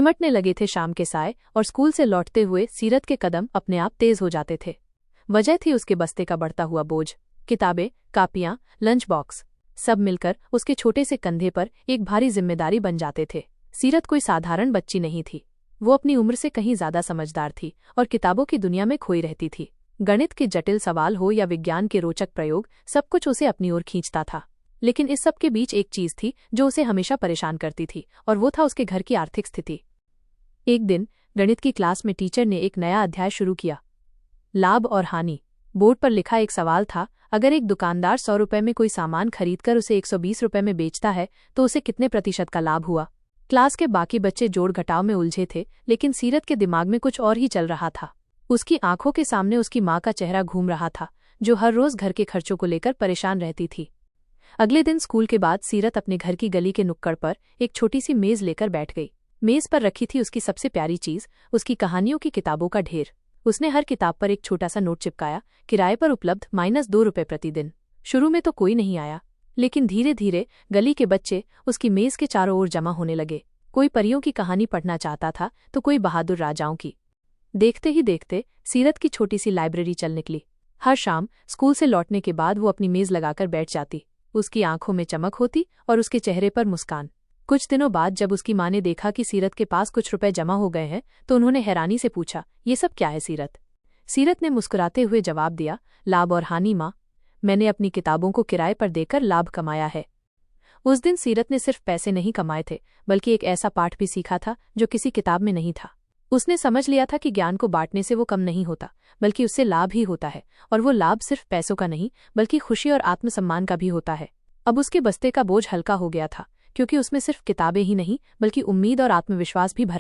सिमटने लगे थे शाम के साय और स्कूल से लौटते हुए सीरत के कदम अपने आप तेज हो जाते थे। वजह थी उसके बस्ते का बढ़ता हुआ बोझ, किताबें, कापियां, लंच बॉक्स, सब मिलकर उसके छोटे से कंधे पर एक भारी जिम्मेदारी बन जाते थे। सीरत कोई साधारण बच्ची नहीं थी, वो अपनी उम्र से कहीं ज्यादा समझदार थी और किताबों की दुनिया में खोई रहती थी। गणित के जटिल सवाल हो या विज्ञान के रोचक प्रयोग, सब कुछ उसे अपनी ओर खींचता था। लेकिन इस सब के बीच एक चीज थी जो उसे हमेशा परेशान करती थी, और वो था उसके घर की आर्थिक स्थिति। एक दिन गणित की क्लास में टीचर ने एक नया अध्याय शुरू किया, लाभ और हानि। बोर्ड पर लिखा एक सवाल था, अगर एक दुकानदार 100 रुपए में कोई सामान खरीदकर उसे 120 रुपए में बेचता है तो उसे कितने प्रतिशत का लाभ हुआ। क्लास के बाकी बच्चे जोड़ घटाव में उलझे थे, लेकिन सीरत के दिमाग में कुछ और ही चल रहा था। उसकी आंखों के सामने उसकी माँ का चेहरा घूम रहा था, जो हर रोज घर के खर्चों को लेकर परेशान रहती थी। अगले दिन स्कूल के बाद सीरत अपने घर की गली के नुक्कड़ पर एक छोटी सी मेज लेकर बैठ गई। मेज पर रखी थी उसकी सबसे प्यारी चीज, उसकी कहानियों की किताबों का ढेर। उसने हर किताब पर एक छोटा सा नोट चिपकाया, किराए पर उपलब्ध -2 रुपए प्रतिदिन। शुरू में तो कोई नहीं आया, लेकिन धीरे धीरे गली के बच्चे उसकी मेज के चारों ओर जमा होने लगे। कोई परियों की कहानी पढ़ना चाहता था तो कोई बहादुर राजाओं की। देखते ही देखते सीरत की छोटी सी लाइब्रेरी चल निकली। हर शाम स्कूल से लौटने के बाद वो अपनी मेज लगाकर बैठ जाती। उसकी आंखों में चमक होती और उसके चेहरे पर मुस्कान। कुछ दिनों बाद जब उसकी माँ ने देखा कि सीरत के पास कुछ रुपए जमा हो गए हैं तो उन्होंने हैरानी से पूछा, ये सब क्या है सीरत? सीरत ने मुस्कुराते हुए जवाब दिया, लाभ और हानि माँ, मैंने अपनी किताबों को किराए पर देकर लाभ कमाया है। उस दिन सीरत ने सिर्फ पैसे नहीं कमाए थे, बल्कि एक ऐसा पाठ भी सीखा था जो किसी किताब में नहीं था। उसने समझ लिया था कि ज्ञान को बांटने से वो कम नहीं होता, बल्कि उससे लाभ ही होता है, और वो लाभ सिर्फ पैसों का नहीं बल्कि खुशी और आत्मसम्मान का भी होता है। अब उसके बस्ते का बोझ हल्का हो गया था, क्योंकि उसमें सिर्फ किताबें ही नहीं बल्कि उम्मीद और आत्मविश्वास भी भर